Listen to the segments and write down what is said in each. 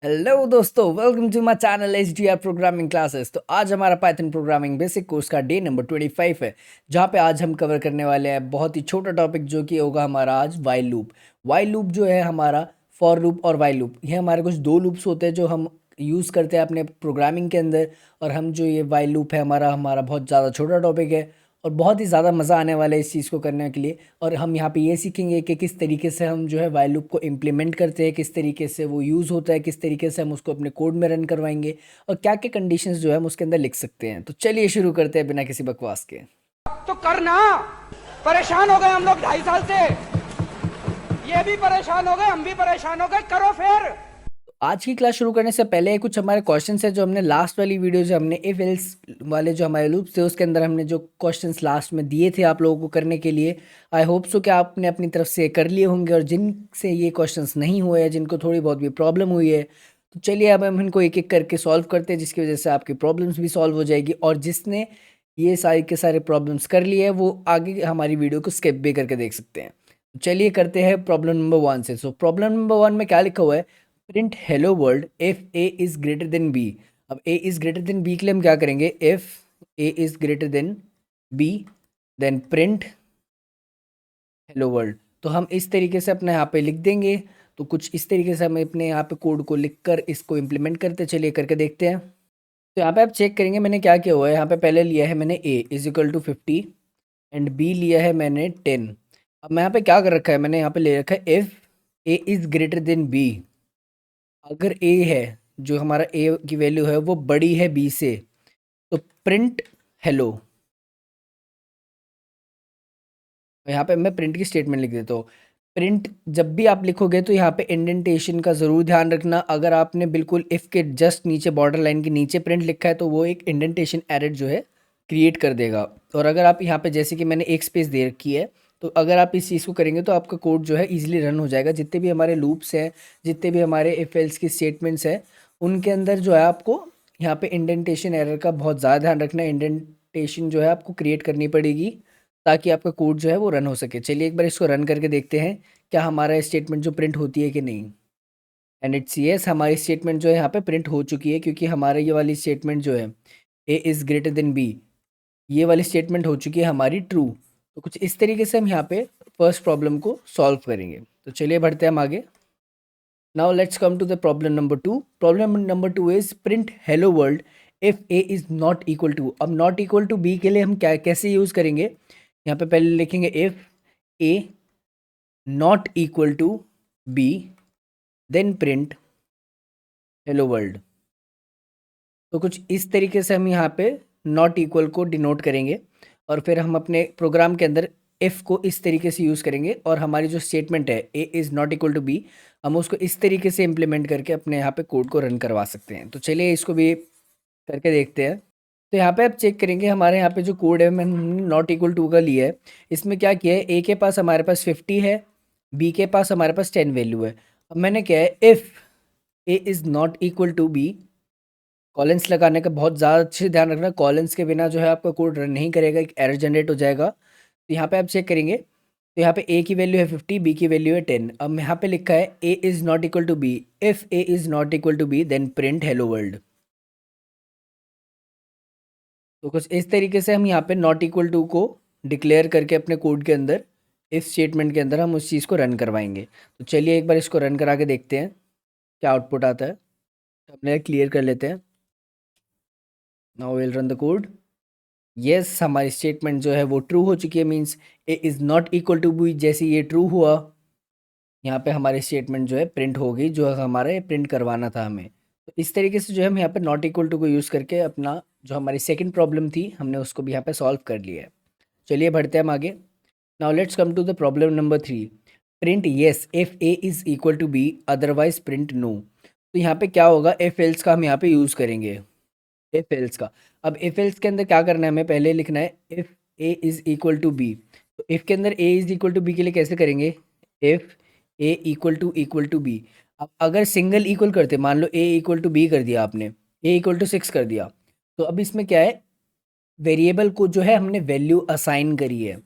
Hello दोस्तों, welcome to my channel HDR programming classes. तो आज हमारा पाइथन प्रोग्रामिंग बेसिक कोर्स का डे नंबर 25 है, जहाँ पे आज हम कवर करने वाले हैं बहुत ही छोटा टॉपिक जो कि होगा हमारा आज वाइल लूप। वाइल लूप जो है हमारा फॉर लूप और वाइल लूप, ये हमारे कुछ दो लूप्स होते हैं जो हम यूज़ करते हैं अपने प्रोग्रामिंग के अंदर। और हम जो ये वाइल लूप है हमारा हमारा बहुत ज़्यादा छोटा टॉपिक है और बहुत ही ज़्यादा मज़ा आने वाला है इस चीज़ को करने के लिए। और हम यहाँ पे ये सीखेंगे कि किस तरीके से हम जो है वाइल लूप को इम्प्लीमेंट करते हैं, किस तरीके से वो यूज़ होता है, किस तरीके से हम उसको अपने कोड में रन करवाएंगे और क्या क्या कंडीशंस जो है हम उसके अंदर लिख सकते हैं। तो चलिए शुरू करते हैं बिना किसी बकवास के। तो करना। परेशान हो गए हम लोग 2.5 साल से। ये भी परेशान हो गए, हम भी परेशान हो गए। करो फिर। आज की क्लास शुरू करने से पहले कुछ हमारे क्वेश्चंस है जो हमने लास्ट वाली वीडियो जो हमने इफ एल्स वाले जो हमारे लूप्स थे उसके अंदर हमने जो क्वेश्चंस लास्ट में दिए थे आप लोगों को करने के लिए। आई होप सो कि आपने अपनी तरफ से कर लिए होंगे, और जिनसे ये क्वेश्चंस नहीं हुए हैं, जिनको थोड़ी बहुत भी प्रॉब्लम हुई है, तो चलिए अब हम इनको एक एक करके सॉल्व करते हैं, जिसकी वजह से आपकी प्रॉब्लम्स भी सॉल्व हो जाएगी। और जिसने ये सारे के सारे प्रॉब्लम्स कर लिए हैं वो आगे हमारी वीडियो को स्किप भी करके देख सकते हैं। तो चलिए करते हैं प्रॉब्लम नंबर 1 से। सो प्रॉब्लम नंबर 1 में क्या लिखा हुआ है? Print hello world if A is greater than B. अब A is greater than B के लिए हम क्या करेंगे? If A is greater than B then print hello world. तो हम इस तरीके से अपने यहाँ पे लिख देंगे। तो कुछ इस तरीके से हम अपने यहाँ पे कोड को लिखकर इसको इम्प्लीमेंट करते चलिए करके देखते हैं। तो यहाँ पे आप चेक करेंगे मैंने क्या किया हुआ है। यहाँ पे पहले लिया है मैंने A is equal to 50 and B लिया है मैंने 10। अब मैं यहाँ पे क्या कर रखा है? मैंने यहाँ पे ले रखा है if A is greater than B. अगर ए है, जो हमारा ए की वैल्यू है वो बड़ी है बी से, तो प्रिंट हेलो। यहाँ पे मैं प्रिंट की स्टेटमेंट लिख देता हूँ। प्रिंट जब भी आप लिखोगे तो यहाँ पे इंडेंटेशन का ज़रूर ध्यान रखना। अगर आपने बिल्कुल इफ़ के जस्ट नीचे बॉर्डर लाइन के नीचे प्रिंट लिखा है तो वो एक इंडेंटेशन एरर जो है क्रिएट कर देगा। और अगर आप यहाँ पे जैसे कि मैंने एक स्पेस दे रखी है, तो अगर आप इस चीज़ को करेंगे तो आपका कोड जो है ईजिली रन हो जाएगा। जितने भी हमारे लूप्स हैं, जितने भी हमारे इफ एल्स की स्टेटमेंट्स हैं, उनके अंदर जो है आपको यहाँ पे इंडेंटेशन एरर का बहुत ज़्यादा ध्यान रखना है। इंडेंटेशन जो है आपको क्रिएट करनी पड़ेगी ताकि आपका कोड जो है वो रन हो सके। चलिए एक बार इसको रन करके देखते हैं क्या हमारा स्टेटमेंट जो प्रिंट होती है कि नहीं। एंड इट्स यस, हमारी स्टेटमेंट जो है यहाँ पे प्रिंट हो चुकी है, क्योंकि हमारे ये वाली स्टेटमेंट जो है ए इज़ ग्रेटर देन बी, ये वाली स्टेटमेंट हो चुकी है हमारी ट्रू। तो कुछ इस तरीके से हम यहाँ पे फर्स्ट प्रॉब्लम को सॉल्व करेंगे। तो चलिए बढ़ते हैं हम आगे। Now let's come to the problem number 2। Problem number 2 is print hello world if A is not equal to. अब नॉट इक्वल टू बी के लिए हम क्या कैसे यूज़ करेंगे? यहाँ पे पहले लिखेंगे if A not equal to B then print hello world. तो कुछ इस तरीके से हम यहाँ पे नॉट इक्वल को डिनोट करेंगे, और फिर हम अपने प्रोग्राम के अंदर इफ़ को इस तरीके से यूज़ करेंगे, और हमारी जो स्टेटमेंट है ए is not equal to B, हम उसको इस तरीके से इम्प्लीमेंट करके अपने यहाँ पे कोड को रन करवा सकते हैं। तो चलिए इसको भी करके देखते हैं। तो यहाँ पे आप चेक करेंगे हमारे यहाँ पे जो कोड है मैंने नॉट इक्वल टू का लिया है। इसमें क्या किया है? ए के पास हमारे पास 50 है, बी के पास हमारे पास 10 वैल्यू है। अब मैंने क्या है, if A is not equal to B, कॉलेंस लगाने का बहुत ज़्यादा अच्छे से ध्यान रखना। कॉलेंस के बिना जो है आपका कोड रन नहीं करेगा, एक एरर जनरेट हो जाएगा। तो यहाँ पे आप चेक करेंगे तो यहाँ पे ए की वैल्यू है 50, बी की वैल्यू है 10। अब यहाँ पे लिखा है ए is not equal to B, if A is not equal to B then print hello world. तो कुछ इस तरीके से हम यहाँ पे नॉट इक्वल टू को डिक्लेयर करके अपने कोड के अंदर इफ स्टेटमेंट के अंदर हम उस चीज़ को रन करवाएंगे। तो चलिए एक बार इसको रन करा के देखते हैं क्या आउटपुट आता है। तो अपने क्लियर कर लेते हैं। Now will run the code. Yes, हमारी स्टेटमेंट जो है वो ट्रू हो चुकी है। Means A is not equal to B, जैसे ये ट्रू हुआ यहाँ पे हमारी स्टेटमेंट जो है प्रिंट हो गई, जो हमारा प्रिंट करवाना था हमें। तो इस तरीके से जो है हम यहाँ पे नॉट इक्वल टू को यूज़ करके अपना जो हमारी सेकंड प्रॉब्लम थी हमने उसको भी यहाँ पे सॉल्व कर लिया है। चलिए बढ़ते हैं हम आगे। Now let's come to the problem number 3। Print yes if A is equal to b otherwise print no. तो यहाँ पे क्या होगा? इफ एल्स का हम यहाँ पे यूज़ करेंगे। इफ एल्स का, अब इफ एल्स के अंदर क्या करना है? हमें पहले लिखना है if A is equal to b. तो इफ के अंदर a is equal to B के लिए कैसे करेंगे? If a equal to b. अब अगर सिंगल इक्वल करते, मान लो ए इक्वल टू बी कर दिया आपने, ए इक्वल टू 6 कर दिया, तो अब इसमें क्या है? वेरिएबल को जो है हमने वैल्यू असाइन करी है।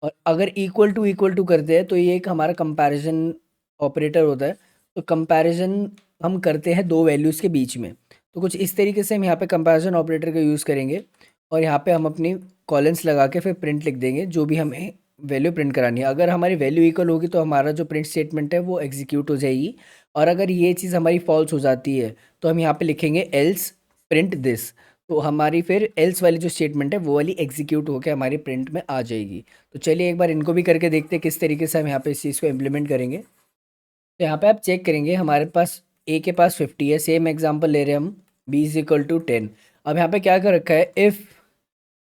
और अगर इक्वल टू करते हैं तो ये एक हमारा कंपैरिजन ऑपरेटर होता है। तो कंपैरिजन हम करते हैं दो वैल्यूज़ के बीच में। तो कुछ इस तरीके से हम यहाँ पे कंपैरिजन ऑपरेटर का यूज़ करेंगे और यहाँ पे हम अपनी कॉलन्स लगा के फिर प्रिंट लिख देंगे जो भी हमें वैल्यू प्रिंट करानी है। अगर हमारी वैल्यू इक्वल होगी तो हमारा जो प्रिंट स्टेटमेंट है वो एग्जीक्यूट हो जाएगी, और अगर ये चीज़ हमारी फॉल्स हो जाती है तो हम यहाँ पे लिखेंगे एल्स प्रिंट दिस। तो हमारी फिर एल्स वाली जो स्टेटमेंट है वो वाली एग्जीक्यूट होकर हमारी प्रिंट में आ जाएगी। तो चलिए एक बार इनको भी करके देखते हैं किस तरीके से हम यहाँ पे इस चीज़ को इम्प्लीमेंट करेंगे। तो यहाँ पे आप चेक करेंगे हमारे पास ए के पास 50 है, सेम एग्जांपल ले रहे हैं हम, बी इज इक्वल टू 10। अब यहाँ पे क्या कर रखा है, if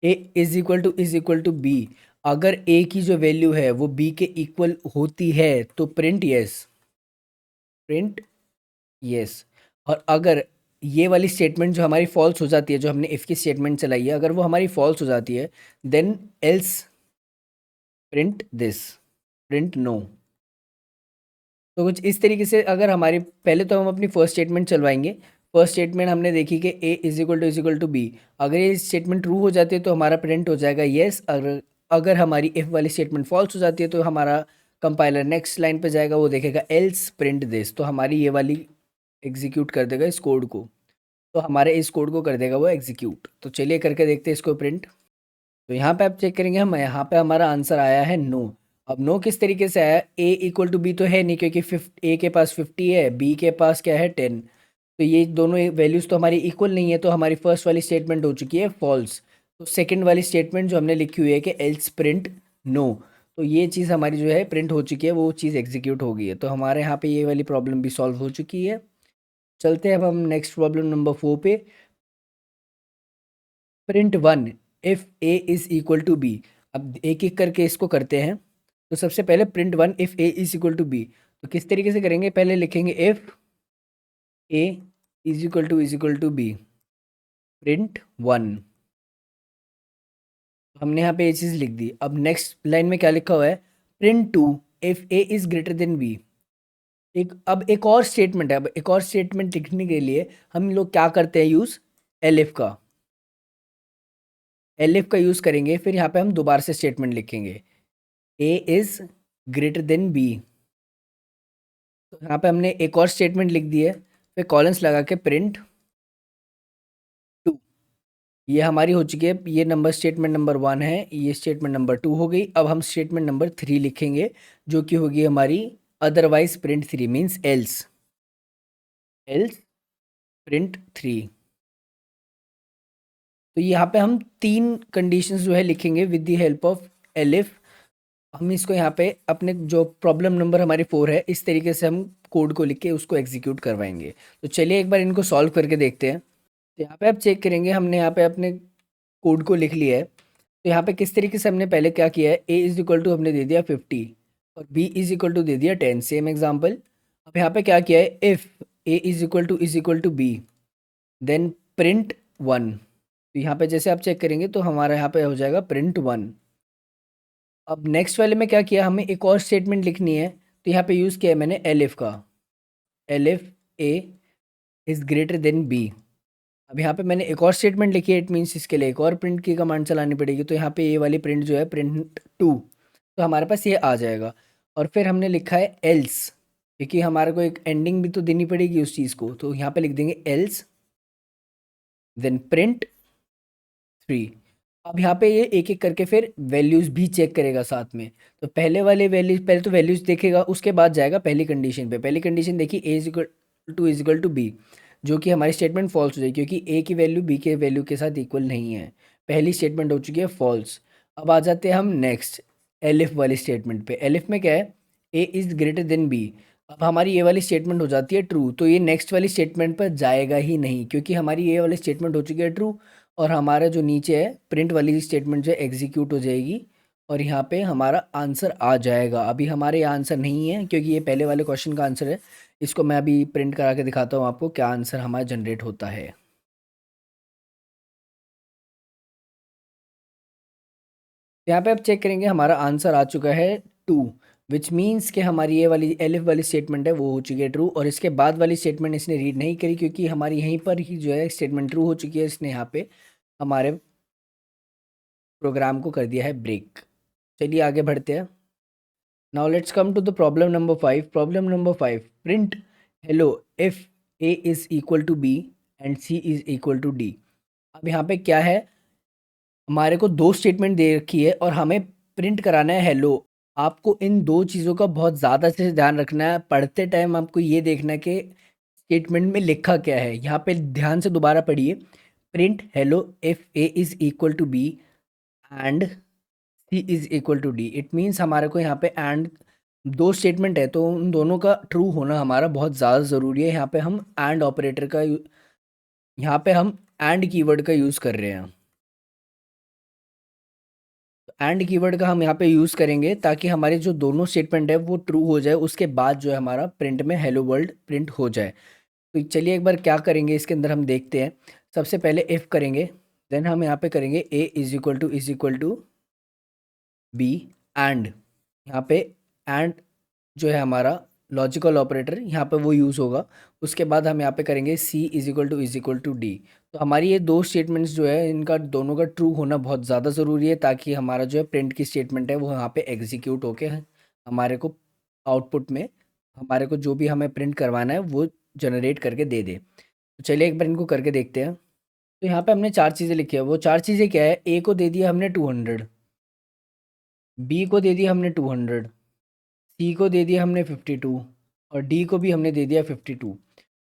a is equal to b, अगर ए की जो वैल्यू है वो बी के इक्वल होती है तो प्रिंट यस, प्रिंट यस। और अगर ये वाली स्टेटमेंट जो हमारी फॉल्स हो जाती है, जो हमने इफ़ की स्टेटमेंट चलाई है, अगर वो हमारी फॉल्स हो जाती है then else print this, print no. तो कुछ इस तरीके से अगर हमारी, पहले तो हम अपनी फर्स्ट स्टेटमेंट चलवाएंगे। फर्स्ट स्टेटमेंट हमने देखी कि ए इज इक्वल टू बी, अगर ये स्टेटमेंट ट्रू हो जाती है तो हमारा प्रिंट हो जाएगा येस। अगर अगर हमारी इफ़ वाली स्टेटमेंट फॉल्स हो जाती है तो हमारा कंपाइलर नेक्स्ट लाइन पे जाएगा, वो देखेगा एल्स प्रिंट दिस, तो हमारी ये वाली एग्जीक्यूट कर देगा इस कोड को, तो हमारे इस कोड को कर देगा वो एग्जीक्यूट। तो चलिए करके देखते हैं इसको प्रिंट। तो यहाँ पे आप चेक करेंगे, हम यहाँ पे हमारा आंसर आया है नो। अब नो किस तरीके से आया, ए इक्वल टू बी तो है नहीं क्योंकि ए के पास 50 है, बी के पास क्या है 10, तो ये दोनों वैल्यूज़ तो हमारी इक्वल नहीं है, तो हमारी फर्स्ट वाली स्टेटमेंट हो चुकी है फॉल्स। तो सेकंड वाली स्टेटमेंट जो हमने लिखी हुई है कि एल्स प्रिंट नो, तो ये चीज़ हमारी जो है प्रिंट हो चुकी है, वो चीज़ एग्जीक्यूट हो गई है। तो हमारे यहाँ पे ये वाली प्रॉब्लम भी सॉल्व हो चुकी है। चलते हैं अब हम नेक्स्ट प्रॉब्लम नंबर 4 पे। Print one if A is equal to b. अब एक एक करके इसको करते हैं। तो सबसे पहले print one if A is equal to b, तो किस तरीके से करेंगे, पहले लिखेंगे if A is equal to b, print one. हमने यहाँ पे ये चीज़ लिख दी। अब नेक्स्ट लाइन में क्या लिखा हुआ है, print two if A is greater than B. अब एक और स्टेटमेंट है, अब एक और स्टेटमेंट लिखने के लिए हम लोग क्या करते हैं, यूज़ एलिफ का, एलिफ का यूज़ करेंगे। फिर यहाँ पे हम दोबारा से स्टेटमेंट लिखेंगे a is greater than b. तो यहाँ पे हमने एक और स्टेटमेंट लिख दी है, फिर कॉलन्स लगा के प्रिंट टू। ये हमारी हो चुकी है, ये नंबर स्टेटमेंट नंबर 1 है, ये स्टेटमेंट नंबर 2 हो गई। अब हम स्टेटमेंट नंबर 3 लिखेंगे जो कि होगी हमारी otherwise print 3, means else, else print 3। तो यहाँ पे हम 3 कंडीशंस जो है लिखेंगे with the help of elif. हम इसको यहाँ पे अपने जो प्रॉब्लम नंबर हमारी 4 है, इस तरीके से हम कोड को लिख के उसको एग्जीक्यूट करवाएंगे। तो चलिए एक बार इनको सॉल्व करके देखते हैं। तो यहाँ पे आप चेक करेंगे, हमने यहाँ पे अपने कोड को लिख लिया है। तो यहाँ पे किस तरीके से हमने पहले क्या किया है, ए इज इक्वल टू हमने दे दिया 50 और बी इज इक्वल टू दे दिया 10, सेम एग्जाम्पल। अब यहाँ पे क्या किया है, if a is equal to B then print 1। तो यहाँ पे जैसे आप चेक करेंगे तो हमारा यहाँ पे हो जाएगा प्रिंट 1। अब नेक्स्ट वाले में क्या किया, हमें एक और स्टेटमेंट लिखनी है, तो यहाँ पे यूज़ किया है मैंने एलिफ का, elif a is greater than B. अब यहाँ पे मैंने एक और स्टेटमेंट लिखी है, इट मीन्स इसके लिए एक और प्रिंट की कमांड चलानी पड़ेगी। तो यहाँ पे ये वाली प्रिंट जो है प्रिंट 2, तो हमारे पास ये आ जाएगा। और फिर हमने लिखा है एल्स, क्योंकि हमारे को एक एंडिंग भी तो देनी पड़ेगी उस चीज़ को, तो यहाँ पे लिख देंगे एल्स देन प्रिंट 3। अब यहाँ पे ये एक एक करके फिर वैल्यूज़ भी चेक करेगा साथ में। तो पहले वाले वैल्यूज, पहले तो वैल्यूज़ देखेगा, उसके बाद जाएगा पहली कंडीशन पे। पहली कंडीशन देखी ए इज इक्वल टू बी, जो कि हमारी स्टेटमेंट फॉल्स हो जाएगी क्योंकि ए की वैल्यू बी के वैल्यू के साथ इक्वल नहीं है। पहली स्टेटमेंट हो चुकी है फॉल्स। अब आ जाते हैं हम नेक्स्ट एलिफ वाली स्टेटमेंट पे। एलिफ में क्या है, ए इज़ ग्रेटर देन बी। अब हमारी ये वाली स्टेटमेंट हो जाती है ट्रू, तो ये नेक्स्ट वाली स्टेटमेंट पर जाएगा ही नहीं क्योंकि हमारी ये वाली स्टेटमेंट हो चुकी है ट्रू, और हमारा जो नीचे है प्रिंट वाली स्टेटमेंट जो है एग्जीक्यूट हो जाएगी और यहाँ पे हमारा आंसर आ जाएगा। अभी हमारे यहाँ आंसर नहीं है क्योंकि ये पहले वाले क्वेश्चन का आंसर है। इसको मैं अभी प्रिंट करा के दिखाता हूँ आपको क्या आंसर हमारा जनरेट होता है। यहाँ पे आप चेक करेंगे हमारा आंसर आ चुका है 2, विच मीन्स कि हमारी ये वाली एलिफ वाली स्टेटमेंट है वो हो चुकी है ट्रू, और इसके बाद वाली स्टेटमेंट इसने रीड नहीं करी क्योंकि हमारी यहीं पर ही जो है स्टेटमेंट ट्रू हो चुकी है। इसने यहाँ पे हमारे प्रोग्राम को कर दिया है ब्रेक। चलिए आगे बढ़ते हैं। Now let's come to the problem number 5। Problem number 5, print hello if A is equal to b and c is equal to d. अब यहाँ पे क्या है, हमारे को दो स्टेटमेंट दे रखी है और हमें प्रिंट कराना है हेलो। आपको इन दो चीज़ों का बहुत ज़्यादा से ध्यान रखना है। पढ़ते टाइम आपको ये देखना है कि स्टेटमेंट में लिखा क्या है। यहाँ पे ध्यान से दोबारा पढ़िए, print hello if A is equal to b and c is equal to d. It means हमारे को यहाँ पे एंड दो स्टेटमेंट है तो उन दोनों का ट्रू होना हमारा बहुत ज़्यादा ज़रूरी है। यहाँ पे हम एंड ऑपरेटर का यहाँ पे हम एंड कीवर्ड का यूज़ कर रहे हैं। एंड कीवर्ड का हम यहाँ पे यूज़ करेंगे ताकि हमारे जो दोनों स्टेटमेंट है वो ट्रू हो जाए, उसके बाद जो है हमारा प्रिंट में हेलो वर्ल्ड प्रिंट हो जाए। तो चलिए एक बार क्या करेंगे इसके अंदर हम देखते हैं। सबसे पहले इफ़ करेंगे, देन हम यहाँ पे करेंगे a is equal to b and यहाँ पे एंड जो है हमारा लॉजिकल ऑपरेटर यहाँ पे वो यूज़ होगा। उसके बाद हम यहाँ पे करेंगे सी इज़ इक्वल टू डी। तो हमारी ये दो स्टेटमेंट्स जो है इनका दोनों का ट्रू होना बहुत ज़्यादा ज़रूरी है ताकि हमारा जो है प्रिंट की स्टेटमेंट है वो यहाँ पे एग्जीक्यूट होके हमारे को आउटपुट में हमारे को जो भी हमें प्रिंट करवाना है वो जनरेट करके दे दे। तो चलिए एक बार इनको करके देखते हैं। तो यहाँ पे हमने चार चीज़ें लिखी है। वो चार चीज़ें क्या है, ए को दे दिया हमने 200, बी को दे दिया हमने 200, सी को दे दिया हमने 52 और डी को भी हमने दे दिया 52।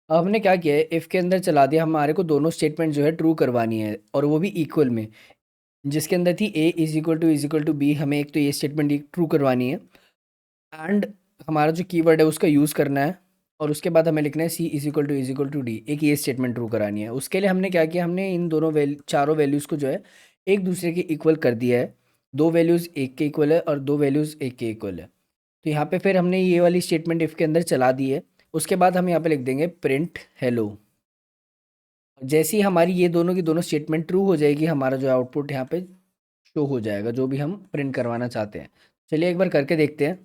अब हमने क्या किया है, इफ़ के अंदर चला दिया, हमारे को दोनों स्टेटमेंट जो है ट्रू करवानी है और वो भी इक्वल में, जिसके अंदर थी a is equal to b. हमें एक तो ये स्टेटमेंट ट्रू करवानी है एंड हमारा जो कीवर्ड है उसका यूज़ करना है और उसके बाद हमें लिखना है सी इज़ इक्वल टू डी। एक ये स्टेटमेंट ट्रू करानी है। उसके लिए हमने क्या किया, हमने इन दोनों चारों वैल्यूज़ को जो है एक दूसरे के इक्वल कर दिया है। दो वैल्यूज़ एक के इक्वल है और दो वैल्यूज़ एक के इक्वल है। तो यहाँ पे फिर हमने ये वाली स्टेटमेंट इफ़ के अंदर चला दी है। उसके बाद हम यहाँ पे लिख देंगे प्रिंट हेलो। जैसे ही हमारी ये दोनों की दोनों स्टेटमेंट ट्रू हो जाएगी, हमारा जो आउटपुट यहाँ पे शो हो जाएगा जो भी हम प्रिंट करवाना चाहते हैं। चलिए एक बार करके देखते हैं।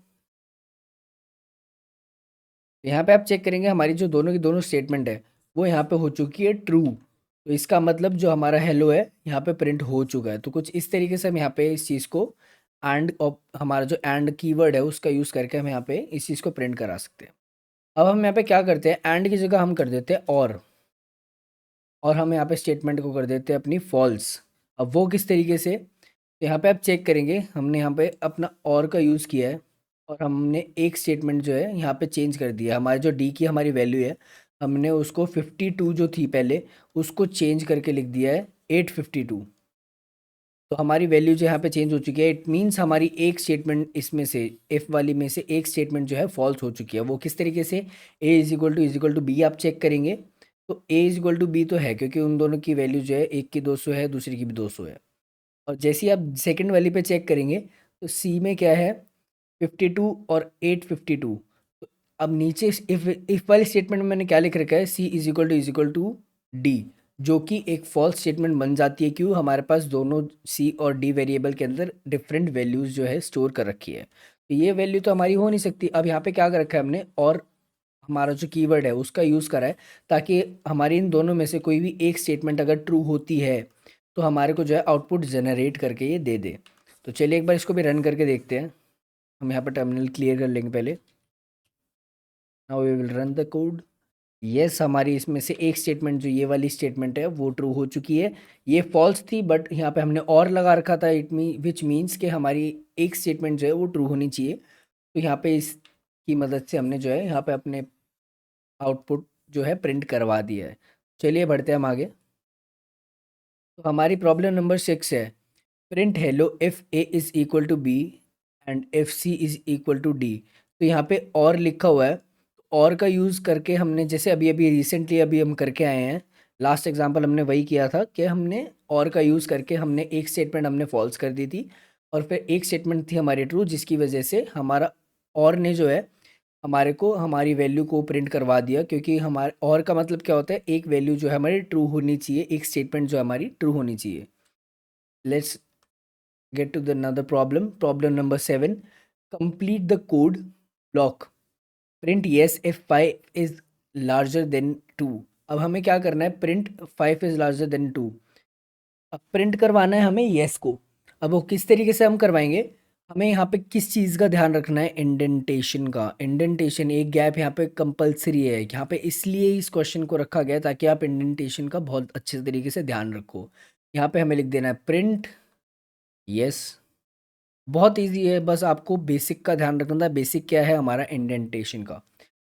यहाँ पे आप चेक करेंगे हमारी जो दोनों की दोनों स्टेटमेंट है वो यहाँ पे हो चुकी है ट्रू। तो इसका मतलब जो हमारा हेलो है यहाँ पे प्रिंट हो चुका है। तो कुछ इस तरीके से हम यहाँ पे इस चीज़ को एंड हमारा जो एंड कीवर्ड है उसका यूज़ करके हम यहाँ पे इस चीज़ को प्रिंट करा सकते हैं। अब हम यहाँ पे क्या करते हैं, एंड की जगह हम कर देते हैं और हम यहाँ पे स्टेटमेंट को कर देते हैं अपनी फॉल्स। अब वो किस तरीके से, तो यहाँ पे आप चेक करेंगे हमने यहाँ पे अपना और का यूज़ किया है और हमने एक स्टेटमेंट जो है यहाँ पे चेंज कर दिया। हमारे जो डी की हमारी वैल्यू है हमने उसको 52 जो थी पहले उसको चेंज करके लिख दिया है 852। तो हमारी वैल्यू जो यहाँ पे चेंज हो चुकी है। इट मीन्स हमारी एक स्टेटमेंट इसमें से एफ वाली में से एक स्टेटमेंट जो है फॉल्स हो चुकी है। वो किस तरीके से, a is equal to b आप चेक करेंगे तो a is equal to b तो है क्योंकि उन दोनों की वैल्यू जो है एक की 200 है दूसरी की भी 200 है। और जैसे ही आप सेकंड वाली पे चेक करेंगे तो सी में क्या है 52 और 852। तो अब नीचे इफ वाली स्टेटमेंट में मैंने क्या लिख रखा है, सी इज़ इक्वल टू डी, जो कि एक फॉल्स स्टेटमेंट बन जाती है। क्यों, हमारे पास दोनों सी और डी वेरिएबल के अंदर डिफरेंट वैल्यूज़ जो है स्टोर कर रखी है। तो ये वैल्यू तो हमारी हो नहीं सकती। अब यहाँ पे क्या कर रखा है हमने, और हमारा जो कीवर्ड है उसका यूज़ करा है ताकि हमारी इन दोनों में से कोई भी एक स्टेटमेंट अगर ट्रू होती है तो हमारे को जो है आउटपुट जनरेट करके ये दे दे। तो चलिए एक बार इसको भी रन करके देखते हैं। हम यहाँ पर टर्मिनल क्लियर कर लेंगे पहले। Now we will run the code. Yes, हमारी इसमें से एक स्टेटमेंट जो ये वाली स्टेटमेंट है वो ट्रू हो चुकी है। ये फॉल्स थी बट यहाँ पे हमने और लगा रखा था, विच मीन्स कि हमारी एक स्टेटमेंट जो है वो ट्रू होनी चाहिए। तो यहाँ पे इसकी मदद से हमने जो है यहाँ पे अपने आउटपुट जो है प्रिंट करवा दिया है। चलिए बढ़ते हैं हम आगे। तो हमारी प्रॉब्लम नंबर 6 है, print hello if A is equal to b and if c is equal to d. तो यहाँ पे और लिखा हुआ है, और का यूज़ करके हमने जैसे अभी अभी रिसेंटली अभी हम करके आए हैं, लास्ट एग्जांपल हमने वही किया था कि हमने और का यूज़ करके हमने एक स्टेटमेंट हमने फॉल्स कर दी थी और फिर एक स्टेटमेंट थी हमारी ट्रू, जिसकी वजह से हमारा और ने जो है हमारे को हमारी वैल्यू को प्रिंट करवा दिया। क्योंकि हमारे और का मतलब क्या होता है, एक वैल्यू जो है हमारी ट्रू होनी चाहिए, एक स्टेटमेंट जो है हमारी ट्रू होनी चाहिए। Let's get to the another problem number 7, complete the code block, print yes if 5 is larger than 2। अब हमें क्या करना है, print 5 is larger than 2। अब प्रिंट करवाना है हमें yes को। अब वो किस तरीके से हम करवाएंगे, हमें यहाँ पे किस चीज़ का ध्यान रखना है, इंडेंटेशन का। इंडेंटेशन एक गैप यहाँ पे कंपलसरी है, यहाँ पे इसलिए इस क्वेश्चन को रखा गया ताकि आप इंडेंटेशन का बहुत अच्छे तरीके से ध्यान रखो। यहाँ पे हमें लिख देना है प्रिंट यस। बहुत इजी है, बस आपको बेसिक का ध्यान रखना था। बेसिक क्या है हमारा, इंडेंटेशन का।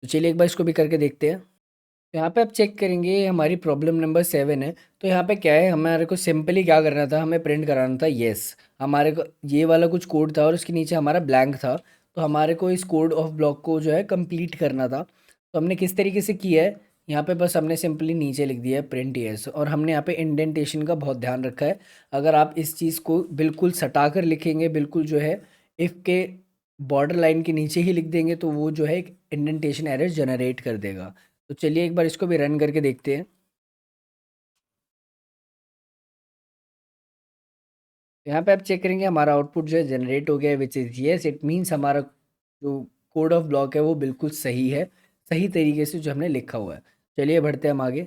तो चलिए एक बार इसको भी करके देखते हैं। तो यहाँ पे आप चेक करेंगे, हमारी प्रॉब्लम नंबर 7 है। तो यहाँ पे क्या है, हमारे को सिंपली क्या करना था, हमें प्रिंट कराना था येस। हमारे को ये वाला कुछ कोड था और उसके नीचे हमारा ब्लैंक था। तो हमारे को इस कोड ऑफ ब्लॉक को जो है कंप्लीट करना था। तो हमने किस तरीके से किया है, यहाँ पे बस हमने सिंपली नीचे लिख दिया है प्रिंट येस, और हमने यहाँ पे इंडेंटेशन का बहुत ध्यान रखा है। अगर आप इस चीज़ को बिल्कुल सटा कर लिखेंगे, बिल्कुल जो है इफ़ के बॉर्डर लाइन के नीचे ही लिख देंगे, तो वो जो है एक इंडेंटेशन एरर जनरेट कर देगा। तो चलिए एक बार इसको भी रन करके देखते हैं। यहाँ पे आप चेक करेंगे हमारा आउटपुट जो है जनरेट हो गया है, which is yes. It means हमारा जो कोड ऑफ ब्लॉक है वो बिल्कुल सही है, सही तरीके से जो हमने लिखा हुआ है। चलिए बढ़ते हैं हम आगे।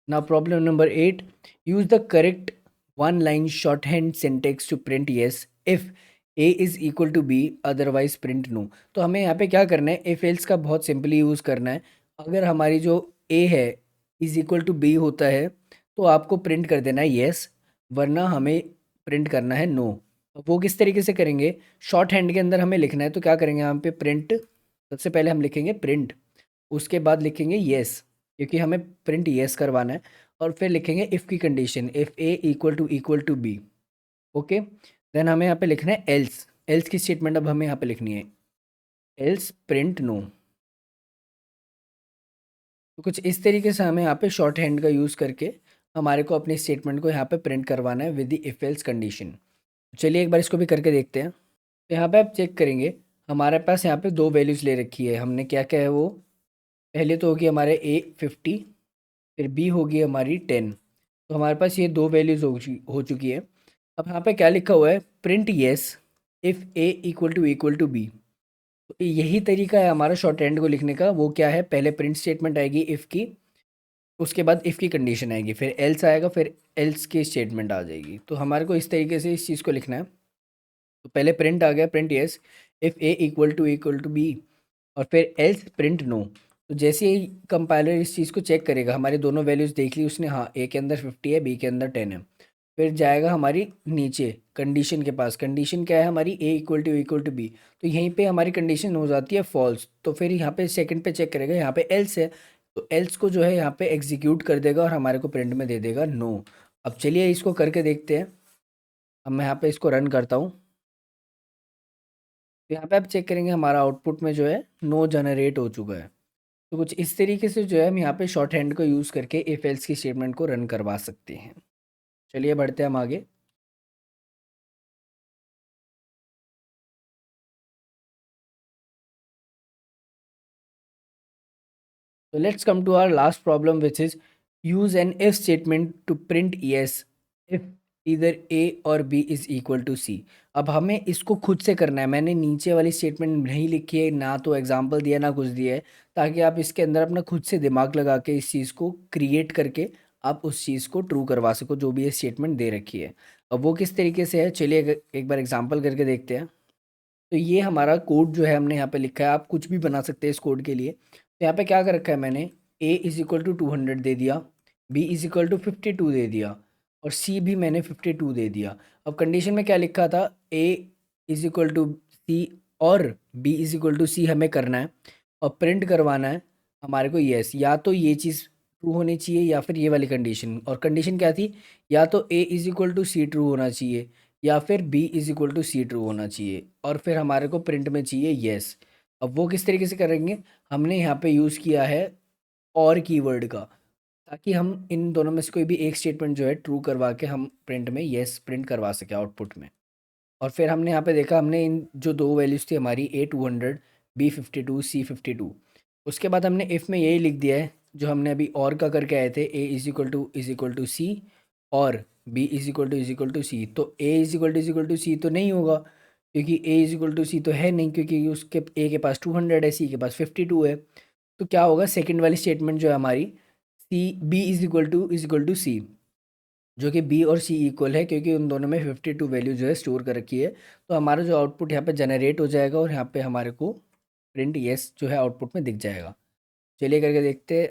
Now problem number 8, use the correct one line shorthand syntax to print yes if a is equal to b otherwise print no। तो हमें यहाँ पे क्या करना है, if else का बहुत सिंपली यूज़ करना है। अगर हमारी जो a है इज इक्वल टू b होता है तो आपको प्रिंट कर देना है yes, वरना हमें प्रिंट करना है no। वो किस तरीके से करेंगे, शॉर्ट हैंड के अंदर हमें लिखना है। तो क्या करेंगे, यहाँ पे प्रिंट, सबसे पहले हम लिखेंगे प्रिंट, उसके बाद लिखेंगे येस, क्योंकि हमें प्रिंट येस करवाना है। और फिर लिखेंगे इफ़ की condition, if a equal to b. Okay, then हमें यहाँ पे लिखना है एल्स। एल्स की स्टेटमेंट अब हमें यहाँ पे लिखनी है, एल्स प्रिंट नो। तो कुछ इस तरीके से हमें यहाँ पे शॉर्ट हैंड का यूज़ करके हमारे को अपनी स्टेटमेंट को यहाँ पे प्रिंट करवाना है with the if else condition. चलिए एक बार इसको भी करके देखते हैं। तो यहाँ पे आप चेक करेंगे, हमारे पास यहाँ पे दो वैल्यूज़ ले रखी है हमने। क्या क्या है वो, पहले तो होगी हमारे ए 50, फिर बी होगी हमारी 10। तो हमारे पास ये दो वैल्यूज़ हो चुकी है। अब यहाँ पे क्या लिखा हुआ है, print yes if a equal to b. तो यही तरीका है हमारा शॉर्ट हैंड को लिखने का। वो क्या है, पहले प्रिंट स्टेटमेंट आएगी इफ़ की, उसके बाद इफ़ की कंडीशन आएगी, फिर एल्स आएगा, फिर एल्स की स्टेटमेंट आ जाएगी। तो हमारे को इस तरीके से इस चीज़ को लिखना है। तो पहले प्रिंट आ गया, print yes if a equal to b, और फिर एल्स प्रिंट नो। तो जैसे ही कंपाइलर इस चीज़ को चेक करेगा, हमारे दोनों वैल्यूज़ देख ली उसने, हाँ ए के अंदर 50 है, बी के अंदर 10 है। फिर जाएगा हमारी नीचे कंडीशन के पास। कंडीशन क्या है हमारी, ए इक्वल टू बी। तो यहीं पे हमारी कंडीशन हो जाती है फॉल्स। तो फिर यहाँ पे सेकंड पे चेक करेगा, यहाँ पे एल्स है, तो एल्स को जो है यहाँ पे एग्जीक्यूट कर देगा और हमारे को प्रिंट में दे देगा नो। अब चलिए इसको करके देखते हैं। अब मैं यहाँ पे इसको रन करता हूँ। तो यहाँ पे आप चेक करेंगे हमारा आउटपुट में जो है नो जनरेट हो चुका है। तो कुछ इस तरीके से जो है हम यहाँ पे शॉर्ट हैंड को यूज़ करके इफ एल्स की स्टेटमेंट को रन करवा सकते हैं। चलिए बढ़ते हैं हम आगे। So let's come to our last problem, which is use an if statement to print yes if either A और B is equal to C। अब हमें इसको खुद से करना है। मैंने नीचे वाली स्टेटमेंट नहीं लिखी है, ना तो एग्जांपल दिया ना कुछ दिया है, ताकि आप इसके अंदर अपना खुद से दिमाग लगा के इस चीज़ को क्रिएट करके आप उस चीज़ को ट्रू करवा सको जो भी ये स्टेटमेंट दे रखी है। अब वो किस तरीके से है, चलिए एक बार एग्जाम्पल करके देखते हैं। तो ये हमारा कोड जो है हमने यहाँ पे लिखा है, आप कुछ भी बना सकते हैं इस कोड के लिए। तो यहाँ पे क्या कर रखा है मैंने, a इज़ इक्वल टू 200 दे दिया, b इज़ इक्वल टू 52 दे दिया, और c भी मैंने 52 दे दिया। अब कंडीशन में क्या लिखा था, a is equal to c और b is equal to c हमें करना है और प्रिंट करवाना है हमारे को येस। या तो ये चीज़ ट्रू होनी चाहिए या फिर ये वाली कंडीशन। और कंडीशन क्या थी, या तो a is equal to c true होना चाहिए या फिर b is equal to c true होना चाहिए, और फिर हमारे को प्रिंट में चाहिए येस। अब वो किस तरीके से करेंगे, हमने यहाँ पे यूज़ किया है और कीवर्ड का, ताकि हम इन दोनों में से कोई भी एक स्टेटमेंट जो है ट्रू करवा के हम प्रिंट में येस प्रिंट करवा सके आउटपुट में। और फिर हमने यहाँ पे देखा, हमने इन जो दो वैल्यूज़ थी हमारी, ए 200 बी 52 सी 52, उसके बाद हमने इफ़ में यही लिख दिया है जो हमने अभी और का करके आए थे, ए इज़ इक्वल टू सी और बी इज़ इक्वल टू सी। तो ए इज़ इक्वल टू सी तो नहीं होगा, क्योंकि ए इज़ इक्वल टू सी तो है नहीं, क्योंकि उसके ए के पास 200 है, सी के पास 52 है। तो क्या होगा, सेकंड वाली स्टेटमेंट जो है हमारी, C B is equal to C, जो कि बी और सी इक्वल है, क्योंकि उन दोनों में 52 वैल्यू जो है स्टोर कर रखी है। तो हमारा जो आउटपुट यहाँ पे जनरेट हो जाएगा और यहाँ पे हमारे को प्रिंट येस जो है आउटपुट में दिख जाएगा। चलिए करके देखते हैं।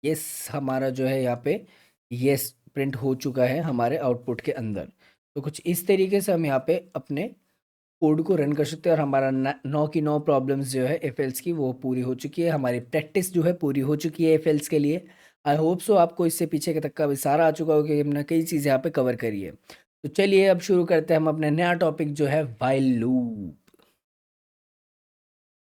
येस हमारा जो है यहाँ पे येस प्रिंट हो चुका है हमारे आउटपुट के अंदर। तो कुछ इस तरीके से हम यहाँ पे अपने कोड को रन कर सकते हैं और हमारा 9 की 9 प्रॉब्लम्स जो है एफएल्स की वो पूरी हो चुकी है। हमारी प्रैक्टिस जो है पूरी हो चुकी है एफएल्स के लिए। आई होप सो आपको इससे पीछे के तक का विस्तार आ चुका होगा कि हमने कई चीज़ें यहाँ पे कवर करी है। तो चलिए अब शुरू करते हैं हम अपना नया टॉपिक जो है while loop.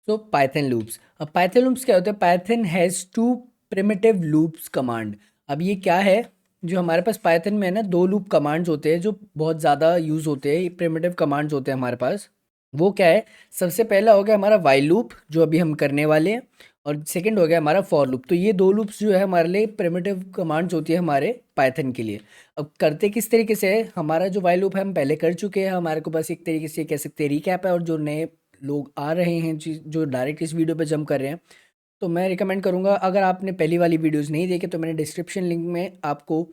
So Python loops. अब पाइथन लूप्स क्या होते हैं? Python has two primitive loops command. अब ये क्या है? जो हमारे पास पाइथन में है ना, दो लूप कमांड्स होते हैं जो बहुत ज़्यादा यूज़ होते हैं, प्रिमिटिव कमांड्स होते हैं हमारे पास। वो क्या है? सबसे पहला हो गया हमारा व्हाइल लूप जो अभी हम करने वाले हैं, और सेकंड हो गया हमारा फॉर लूप। तो ये दो लूप्स जो है हमारे लिए प्रिमिटिव कमांड्स होती है हमारे पाइथन के लिए। अब करते किस तरीके से है? हमारा जो व्हाइल लूप है हम पहले कर चुके हैं, हमारे को बस एक तरीके से कह सकते हैं रिकैप है। और जो नए लोग आ रहे हैं जो डायरेक्ट इस वीडियो पे जंप कर रहे हैं, तो मैं रिकमेंड करूँगा, अगर आपने पहली वाली वीडियोस नहीं देखे तो मैंने डिस्क्रिप्शन लिंक में आपको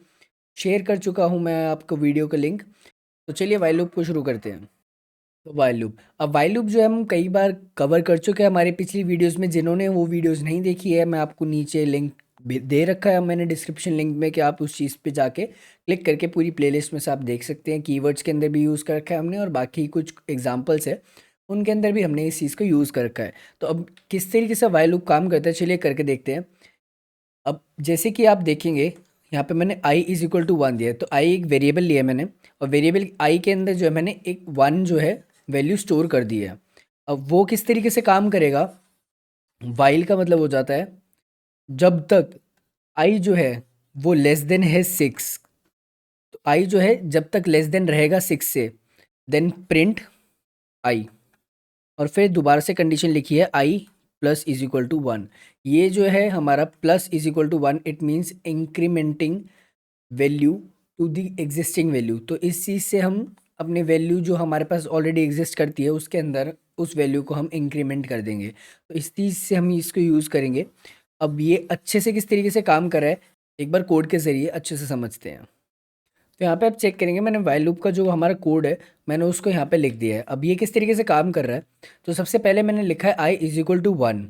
शेयर कर चुका हूँ मैं आपको वीडियो का लिंक। तो चलिए व्हाइल लूप को शुरू करते हैं। तो व्हाइल लूप, अब व्हाइल लूप जो है हम कई बार कवर कर चुके हैं हमारी पिछली वीडियोस में। जिन्होंने वो वीडियोस नहीं देखी है, मैं आपको नीचे लिंक दे रखा है मैंने डिस्क्रिप्शन लिंक में, कि आप उस चीज़ पे जाके क्लिक करके पूरी प्लेलिस्ट में से आप देख सकते हैं। कीवर्ड्स के अंदर भी यूज़ कर रखा है हमने, और बाकी कुछ एग्जांपल्स है उनके अंदर भी हमने इस चीज़ को यूज़ कर रखा है। तो अब किस तरीके से व्हाइल लूप काम करता है, चलिए करके देखते हैं। अब जैसे कि आप देखेंगे यहाँ पे मैंने i इज इक्वल टू 1 दिया है, तो i एक वेरिएबल लिया है मैंने, और वेरिएबल i के अंदर जो है मैंने एक 1 जो है वैल्यू स्टोर कर दी है। अब वो किस तरीके से काम करेगा? वाइल का मतलब हो जाता है जब तक i जो है वो लेस देन है 6। तो i जो है जब तक लेस देन रहेगा 6 से, देन प्रिंट i। और फिर दोबारा से कंडीशन लिखी है i plus is equal to 1। ये जो है हमारा plus is equal to 1, it means incrementing value to the existing value. तो इस चीज़ से हम अपने वैल्यू जो हमारे पास ऑलरेडी एग्जिस्ट करती है उसके अंदर उस वैल्यू को हम इंक्रीमेंट कर देंगे। तो इस चीज़ से हम इसको यूज़ करेंगे। अब ये अच्छे से किस तरीके से काम कर रहा है, एक बार कोड के ज़रिए अच्छे से समझते हैं। तो यहाँ पे आप चेक करेंगे, मैंने व्हाइल लूप का जो हमारा कोड है मैंने उसको यहाँ पे लिख दिया है। अब ये किस तरीके से काम कर रहा है, तो सबसे पहले मैंने लिखा है i इज इक्वल टू 1।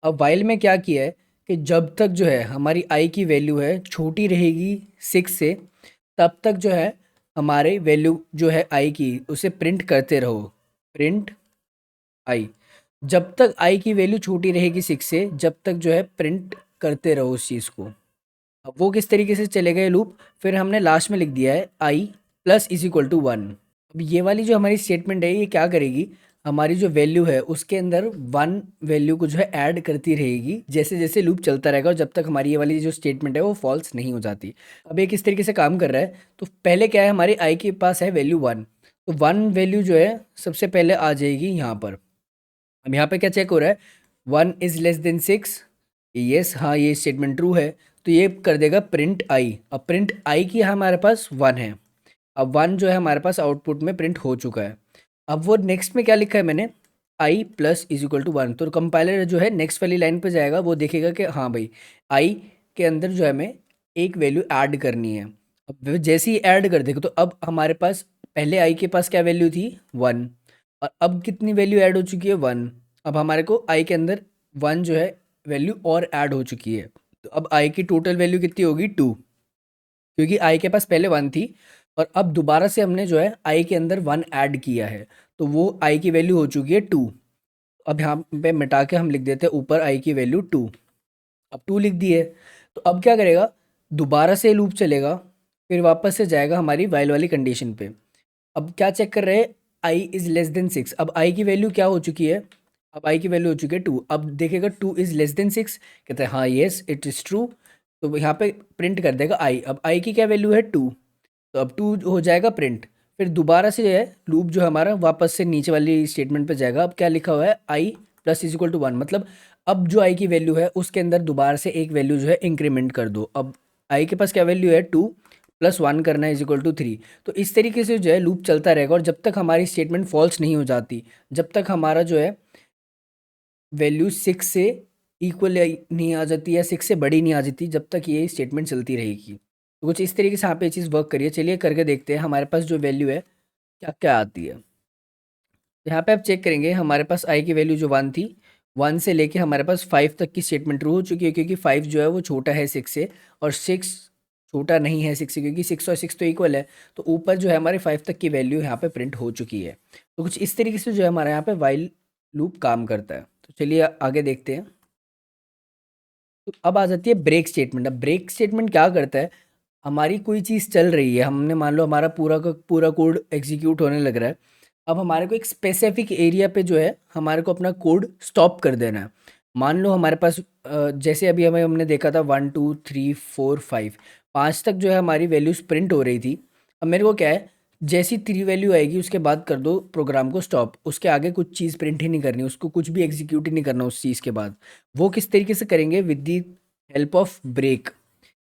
अब व्हाइल में क्या किया है कि जब तक जो है हमारी i की वैल्यू है छोटी रहेगी 6 से, तब तक जो है हमारे वैल्यू जो है i की उसे प्रिंट करते रहो। प्रिंट i, जब तक i की वैल्यू छोटी रहेगी 6 से, जब तक जो है प्रिंट करते रहो उस चीज़ को। अब वो किस तरीके से चलेगा ये लूप, फिर हमने लास्ट में लिख दिया है i plus is equal to 1। अब ये वाली जो हमारी स्टेटमेंट है ये क्या करेगी, हमारी जो वैल्यू है उसके अंदर 1 वैल्यू को जो है ऐड करती रहेगी जैसे जैसे लूप चलता रहेगा, और जब तक हमारी ये वाली जो स्टेटमेंट है वो फॉल्स नहीं हो जाती। अब ये किस तरीके से काम कर रहा है, तो पहले क्या है, हमारे i के पास है वैल्यू 1, तो 1 वैल्यू जो है सबसे पहले आ जाएगी यहाँ पर। अब यहाँ पे क्या चेक हो रहा है, 1 इज़ लेस देन 6, यस हाँ ये स्टेटमेंट ट्रू है, तो ये कर देगा प्रिंट आई। अब प्रिंट आई की हमारे पास 1 है। अब 1 जो है हमारे पास आउटपुट में प्रिंट हो चुका है। अब वो नेक्स्ट में क्या लिखा है मैंने, आई प्लस इज इक्वल टू 1। तो कंपाइलर जो है नेक्स्ट वाली लाइन पे जाएगा, वो देखेगा कि हाँ भाई आई के अंदर जो है हमें एक वैल्यू ऐड करनी है। अब वो जैसे ही ऐड कर देगा, तो अब हमारे पास पहले आई के पास क्या वैल्यू थी 1, और अब कितनी वैल्यू ऐड हो चुकी है 1। अब हमारे को आई के अंदर 1 जो है वैल्यू और ऐड हो चुकी है। तो अब आई की टोटल वैल्यू कितनी होगी 2, क्योंकि आई के पास पहले 1 थी, और अब दोबारा से हमने जो है आई के अंदर 1 ऐड किया है, तो वो आई की वैल्यू हो चुकी है 2। अब यहाँ पे मिटा के हम लिख देते हैं ऊपर आई की वैल्यू 2। अब 2 लिख दी है, तो अब क्या करेगा, दोबारा से लूप चलेगा, फिर वापस से जाएगा हमारी वाइल वाली कंडीशन पे। अब क्या चेक कर रहे हैं, आई इज़ लेस देन 6। अब आई की वैल्यू क्या हो चुकी है, अब आई की वैल्यू हो चुकी है 2। अब देखेगा 2 इज़ लेस देन 6, कहता है हाँ येस इट इज़ ट्रू, तो यहाँ पे प्रिंट कर देगा आई। अब आई की क्या वैल्यू है 2, तो अब 2 हो जाएगा प्रिंट। फिर दोबारा से जो है लूप जो हमारा वापस से नीचे वाली स्टेटमेंट पे जाएगा। अब क्या लिखा हुआ है, आई प्लस इज इक्वल टू 1, मतलब अब जो आई की वैल्यू है उसके अंदर दोबारा से एक वैल्यू जो है इंक्रीमेंट कर दो। अब आई के पास क्या वैल्यू है 2 प्लस 1 करना है इज इक्वल टू 3। तो इस तरीके से जो है लूप चलता रहेगा, और जब तक हमारी स्टेटमेंट फॉल्स नहीं हो जाती, जब तक हमारा जो है वैल्यू 6 से इक्वल नहीं आ जाती या 6 से बड़ी नहीं आ जाती, जब तक ये स्टेटमेंट चलती रहेगी। तो कुछ इस तरीके से यहाँ पे ये चीज़ वर्क करिए। चलिए करके देखते हैं हमारे पास जो वैल्यू है क्या क्या आती है। तो यहाँ पे आप चेक करेंगे हमारे पास आई की वैल्यू जो 1 थी, 1 से लेके हमारे पास 5 तक की स्टेटमेंट ट्रू हो चुकी है, क्योंकि 5 जो है वो छोटा है 6 से और 6 छोटा नहीं है 6 से, क्योंकि 6 और 6 तो इक्वल है। तो ऊपर जो है हमारे 5 तक की वैल्यू यहाँ पे प्रिंट हो चुकी है। तो कुछ इस तरीके से जो है हमारे यहाँ पे वाइल लूप काम करता है। तो चलिए आगे देखते हैं। तो अब आ जाती है ब्रेक स्टेटमेंट। अब ब्रेक स्टेटमेंट क्या करता है, हमारी कोई चीज़ चल रही है, हमने मान लो हमारा पूरा का पूरा कोड एग्जीक्यूट होने लग रहा है। अब हमारे को एक स्पेसिफिक एरिया पे जो है हमारे को अपना कोड स्टॉप कर देना है। मान लो हमारे पास जैसे अभी हमने देखा था 1 2 3 4 5, 5 तक जो है हमारी वैल्यूज प्रिंट हो रही थी। अब मेरे को क्या है, जैसी 3 वैल्यू आएगी उसके बाद कर दो प्रोग्राम को स्टॉप, उसके आगे कुछ चीज़ प्रिंट ही नहीं करनी, उसको कुछ भी एग्जीक्यूट ही नहीं करना उस चीज़ के बाद। वो किस तरीके से करेंगे, with the help of break.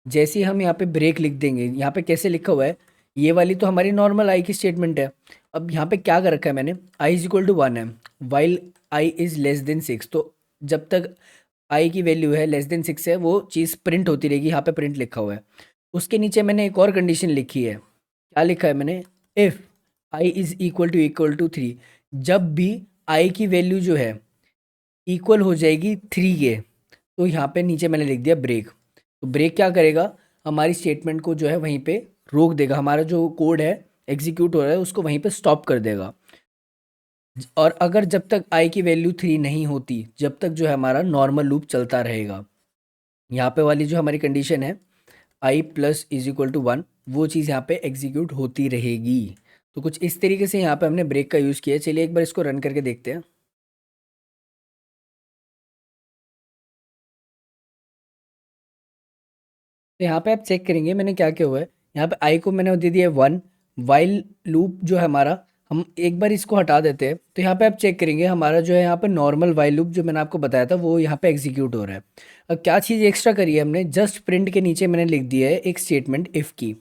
जैसे ही हम यहाँ पे ब्रेक लिख देंगे, यहाँ पे कैसे लिखा हुआ है, ये वाली तो हमारी नॉर्मल आई की स्टेटमेंट है। अब यहाँ पे क्या कर रखा है मैंने, आई इज इक्वल टू 1 है, while I is less than 6। तो जब तक आई की वैल्यू है लेस देन 6 है वो चीज़ प्रिंट होती रहेगी, यहाँ पे प्रिंट लिखा हुआ है। उसके नीचे मैंने एक और कंडीशन लिखी है, क्या लिखा है मैंने, if i is equal to 3। जब भी आई की वैल्यू जो है इक्वल हो जाएगी 3 के, तो यहाँ पे नीचे मैंने लिख दिया ब्रेक। तो ब्रेक क्या करेगा, हमारी स्टेटमेंट को जो है वहीं पे रोक देगा, हमारा जो कोड है एग्जीक्यूट हो रहा है उसको वहीं पे स्टॉप कर देगा। और अगर जब तक आई की वैल्यू 3 नहीं होती, जब तक जो है हमारा नॉर्मल लूप चलता रहेगा। यहाँ पे वाली जो हमारी कंडीशन है आई प्लस इज इक्वल टू 1, वो चीज़ यहाँ पे एग्जीक्यूट होती रहेगी। तो कुछ इस तरीके से यहाँ पे हमने ब्रेक का यूज़ किया है। चलिए एक बार इसको रन करके देखते हैं। तो यहाँ पे आप चेक करेंगे मैंने क्या किया हुआ है, यहाँ पे आई को मैंने दे दिया 1, वाइल लूप जो है हमारा, हम एक बार इसको हटा देते हैं। तो यहाँ पे आप चेक करेंगे हमारा जो है यहाँ पे नॉर्मल वाइल लूप जो मैंने आपको बताया था वो यहाँ पे एग्जीक्यूट हो रहा है। अब क्या चीज़ एक्स्ट्रा करी है हमने, जस्ट प्रिंट के नीचे मैंने लिख दिया है एक स्टेटमेंट इफ़ की,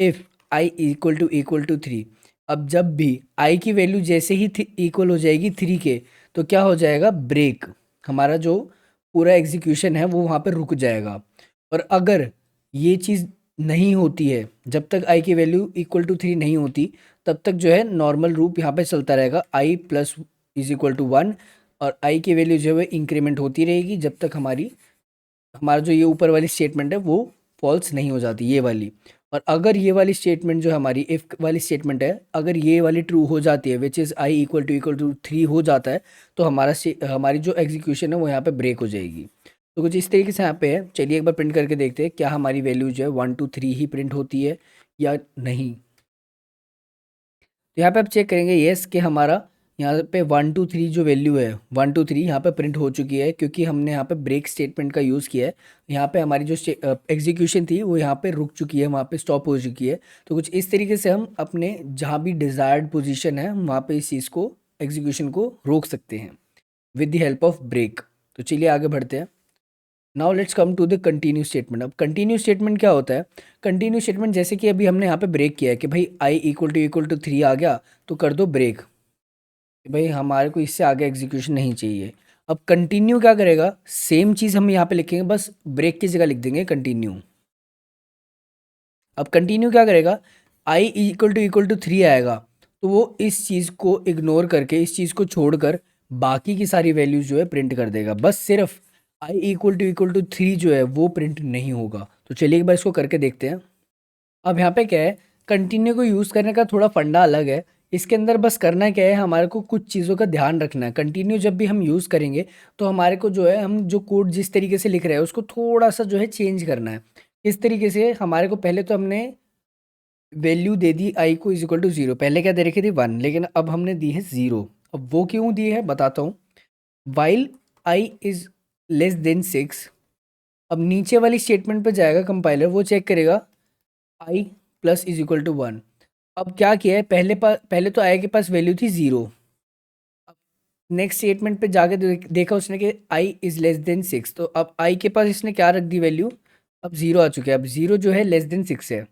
इफ़ आई इक्वल टू 3। अब जब भी आई की वैल्यू जैसे ही इक्वल हो जाएगी 3 के, तो क्या हो जाएगा, ब्रेक, हमारा जो पूरा एग्जीक्यूशन है वो वहाँ पे रुक जाएगा। और अगर ये चीज़ नहीं होती है, जब तक आई की वैल्यू इक्वल टू 3 नहीं होती, तब तक जो है नॉर्मल रूप यहाँ पे चलता रहेगा, आई प्लस इज इक्वल टू 1। और आई की वैल्यू जो है इंक्रीमेंट होती रहेगी जब तक हमारा जो ये ऊपर वाली स्टेटमेंट है वो फॉल्स नहीं हो जाती, ये वाली। और अगर ये वाली स्टेटमेंट जो हमारी इफ़ वाली स्टेटमेंट है, अगर ये वाली ट्रू हो जाती है, which is i equal to 3 हो जाता है, तो हमारी जो एग्जीक्यूशन है वो यहाँ पे ब्रेक हो जाएगी। तो कुछ इस तरीके से यहाँ पे है। चलिए एक बार प्रिंट करके देखते हैं क्या हमारी वैल्यू जो है 1 2 3 ही प्रिंट होती है या नहीं। तो यहाँ पे आप चेक करेंगे येस कि हमारा यहाँ पे 1 2 3 जो वैल्यू है 1 2 3 यहाँ पे प्रिंट हो चुकी है, क्योंकि हमने यहाँ पे ब्रेक स्टेटमेंट का यूज़ किया है। यहाँ पे हमारी जो एग्जीक्यूशन थी वो यहाँ पे रुक चुकी है, वहाँ पे स्टॉप हो चुकी है। तो कुछ इस तरीके से हम अपने जहाँ भी डिज़ायर्ड पोजीशन है हम वहाँ पे इस चीज़ को एग्जीक्यूशन को रोक सकते हैं with the help of break. तो चलिए आगे बढ़ते हैं। Now let's come to the continue statement. अब कंटिन्यू स्टेटमेंट क्या होता है, कंटिन्यू स्टेटमेंट जैसे कि अभी हमने यहाँ पे ब्रेक किया है कि भाई आई इक्वल टू 3 आ गया तो कर दो ब्रेक, कि भाई हमारे को इससे आगे एग्जीक्यूशन नहीं चाहिए। अब कंटिन्यू क्या करेगा, सेम चीज़ हम यहाँ पे लिखेंगे, बस ब्रेक की जगह लिख देंगे कंटिन्यू। अब कंटिन्यू क्या करेगा, आई इक्वल टू 3 आएगा तो वो इस चीज़ को इग्नोर करके, इस चीज़ को छोड़कर बाकी की सारी वैल्यूज जो है प्रिंट कर देगा, बस सिर्फ आई इक्वल टू 3 जो है वो प्रिंट नहीं होगा। तो चलिए एक बार इसको करके देखते हैं। अब यहाँ पे क्या है, कंटिन्यू को यूज़ करने का थोड़ा फंडा अलग है। इसके अंदर बस करना क्या है, हमारे को कुछ चीज़ों का ध्यान रखना है। कंटिन्यू जब भी हम यूज़ करेंगे तो हमारे को जो है, हम जो कोड जिस तरीके से लिख रहे हैं उसको थोड़ा सा जो है चेंज करना है। इस तरीके से हमारे को पहले तो हमने वैल्यू दे दी आई को इज इक्वल टू 0, पहले क्या दे रखी थी 1, लेकिन अब हमने दी है 0। अब वो क्यों दी है बताता हूँ। While I is less than 6, अब नीचे वाली स्टेटमेंट पे जाएगा कंपाइलर, वो चेक करेगा आई प्लस इज इक्वल टू 1। अब क्या किया है, पहले तो आई के पास वैल्यू थी 0। अब नेक्स्ट स्टेटमेंट पे जाके देखा उसने कि आई इज़ लेस देन 6, तो अब आई के पास इसने क्या रख दी वैल्यू, अब 0 आ चुका है। अब 0 जो है लेस देन 6 है।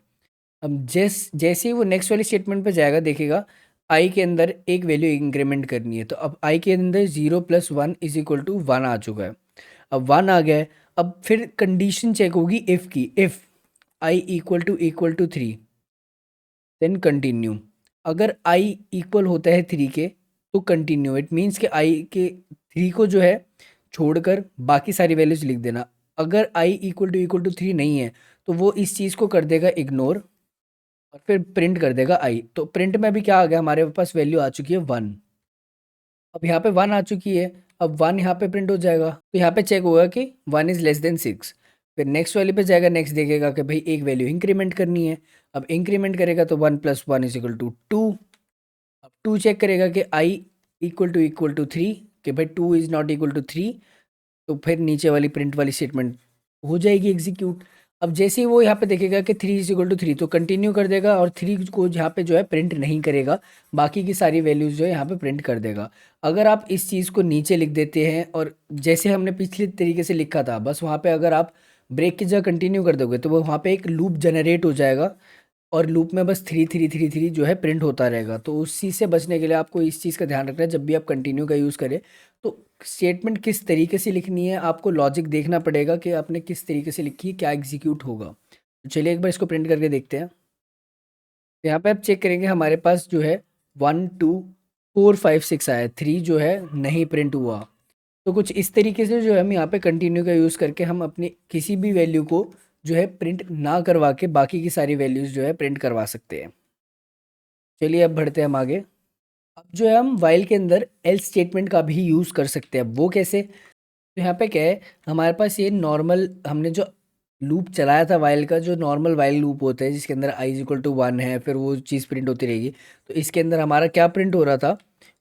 अब जैसे ही वो नेक्स्ट वाली स्टेटमेंट पे जाएगा देखेगा आई के अंदर एक वैल्यू इंक्रीमेंट करनी है, तो अब आई के अंदर 0 प्लस 1 इज इक्वल टू 1 आ चुका है। अब 1 आ गया है। अब फिर कंडीशन चेक होगी इफ़ की, if i equal to 3 then continue. अगर आई इक्वल होता है 3 के तो कंटिन्यू, इट मीन्स कि आई के 3 को जो है छोड़कर बाकी सारी वैल्यूज लिख देना। अगर आई इक्वल टू 3 नहीं है तो वो इस चीज़ को कर देगा इग्नोर और फिर प्रिंट कर देगा आई। तो प्रिंट में भी क्या आ गया, हमारे पास वैल्यू आ चुकी है 1। अब यहाँ पे 1 आ चुकी है, अब 1 यहाँ पे प्रिंट हो जाएगा। तो यहाँ पे चेक होगा कि 1 इज़ लेस देन 6। फिर नेक्स्ट वैल्यू पे जाएगा, नेक्स्ट देखेगा कि भाई एक वैल्यू इंक्रीमेंट करनी है। अब इंक्रीमेंट करेगा तो 1 + 1 = 2। अब 2 चेक करेगा कि आई इक्वल टू 3, कि भाई 2 इज़ नॉट इक्वल टू 3। तो फिर नीचे वाली प्रिंट वाली स्टेटमेंट हो जाएगी एग्जीक्यूट। अब जैसे ही वो यहाँ पे देखेगा कि 3 = 3 तो कंटिन्यू कर देगा और 3 को यहाँ पे जो है प्रिंट नहीं करेगा, बाकी की सारी वैल्यूज़ जो है यहाँ पे प्रिंट कर देगा। अगर आप इस चीज़ को नीचे लिख देते हैं और जैसे हमने पिछले तरीके से लिखा था, बस वहाँ पे अगर आप ब्रेक की जगह कंटिन्यू कर दोगे तो वो वहाँ पे एक लूप जनरेट हो जाएगा और लूप में बस 3 जो है प्रिंट होता रहेगा। तो उस चीज़ से बचने के लिए आपको इस चीज़ का ध्यान रखना है, जब भी आप कंटिन्यू का यूज़ करें तो स्टेटमेंट किस तरीके से लिखनी है, आपको लॉजिक देखना पड़ेगा कि आपने किस तरीके से लिखी है, क्या एग्जीक्यूट होगा। तो चलिए एक बार इसको प्रिंट करके देखते हैं। तो यहाँ पे आप चेक करेंगे हमारे पास जो है 1 2 4 5 6 आया, 3 जो है नहीं प्रिंट हुआ। तो कुछ इस तरीके से जो है हम यहाँ पे कंटिन्यू का यूज़ करके हम अपनी किसी भी वैल्यू को जो है प्रिंट ना करवा के बाकी की सारी वैल्यूज़ जो है प्रिंट करवा सकते हैं। चलिए अब बढ़ते हैं हम आगे। अब जो है हम वाइल के अंदर एल्स स्टेटमेंट का भी यूज़ कर सकते हैं। अब वो कैसे? तो यहाँ पे क्या है, हमारे पास ये नॉर्मल हमने जो लूप चलाया था वाइल का, जो नॉर्मल वाइल लूप होता है जिसके अंदर आई इक्वल टू 1 है, फिर वो चीज़ प्रिंट होती रहेगी। तो इसके अंदर हमारा क्या प्रिंट हो रहा था,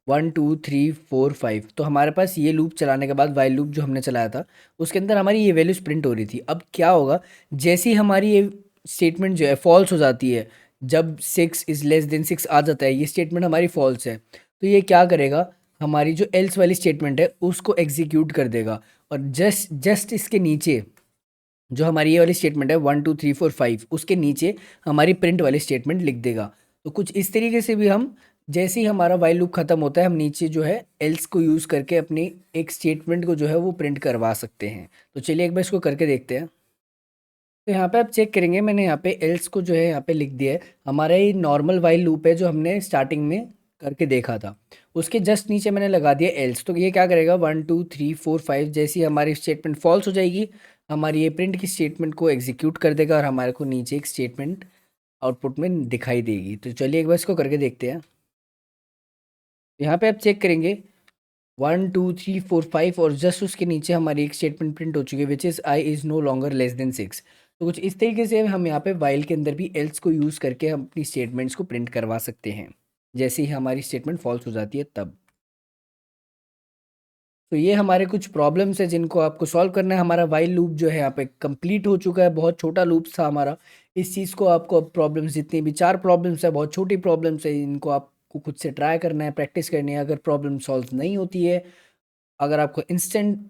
1 2 3 4 5। तो हमारे पास ये लूप चलाने के बाद वाइल लूप जो हमने चलाया था उसके अंदर हमारी ये वैल्यूज प्रिंट हो रही थी। अब क्या होगा, जैसे ही हमारी ये स्टेटमेंट जो है फॉल्स हो जाती है, जब 6 इज़ लेस देन 6 आ जाता है, ये स्टेटमेंट हमारी फॉल्स है, तो ये क्या करेगा, हमारी जो एल्स वाली स्टेटमेंट है उसको एग्जीक्यूट कर देगा और जस्ट इसके नीचे जो हमारी ये वाली स्टेटमेंट है 1 2 3 4 5 उसके नीचे हमारी प्रिंट वाली स्टेटमेंट लिख देगा। तो कुछ इस तरीके से भी हम, जैसे ही हमारा वाइल लूप खत्म होता है, हम नीचे जो है एल्स को यूज़ करके अपनी एक स्टेटमेंट को जो है वो प्रिंट करवा सकते हैं। तो चलिए एक बार इसको करके देखते हैं। तो यहाँ पे आप चेक करेंगे, मैंने यहाँ पे एल्स को जो है यहाँ पे लिख दिया है। हमारा ये नॉर्मल वाइल लूप है जो हमने स्टार्टिंग में करके देखा था, उसके जस्ट नीचे मैंने लगा दिया एल्स। तो ये क्या करेगा, 1 2 3 4 5 जैसी हमारी स्टेटमेंट फॉल्स हो जाएगी, हमारी ये प्रिंट की स्टेटमेंट को एग्जीक्यूट कर देगा और हमारे को नीचे एक स्टेटमेंट आउटपुट में दिखाई देगी। तो चलिए एक बार इसको करके देखते हैं। यहाँ पे आप चेक करेंगे 1 2 3 4 5 और जस्ट उसके नीचे हमारी एक स्टेटमेंट प्रिंट हो चुकी है, which is i is no longer less than 6। तो कुछ इस तरीके से हम यहाँ पे वाइल के अंदर भी एल्स को यूज़ करके हम अपनी स्टेटमेंट्स को प्रिंट करवा सकते हैं, जैसे ही हमारी स्टेटमेंट फॉल्स हो जाती है तब। तो ये हमारे कुछ प्रॉब्लम्स है जिनको आपको सॉल्व करना है। हमारा वाइल लूप जो है यहाँ पे कंप्लीट हो चुका है, बहुत छोटा लूप था हमारा। इस चीज़ को आपको प्रॉब्लम्स जितनी भी 4 प्रॉब्लम्स है, बहुत छोटी प्रॉब्लम्स है, इनको आपको खुद से ट्राई करना है, प्रैक्टिस करनी है। अगर प्रॉब्लम सॉल्व नहीं होती है, अगर आपको इंस्टेंट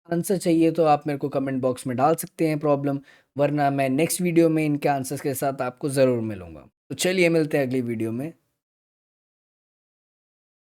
आंसर चाहिए तो आप मेरे को कमेंट बॉक्स में डाल सकते हैं प्रॉब्लम, वरना मैं नेक्स्ट वीडियो में इनके आंसर्स के साथ आपको ज़रूर मिलूँगा। तो चलिए मिलते हैं अगली वीडियो में।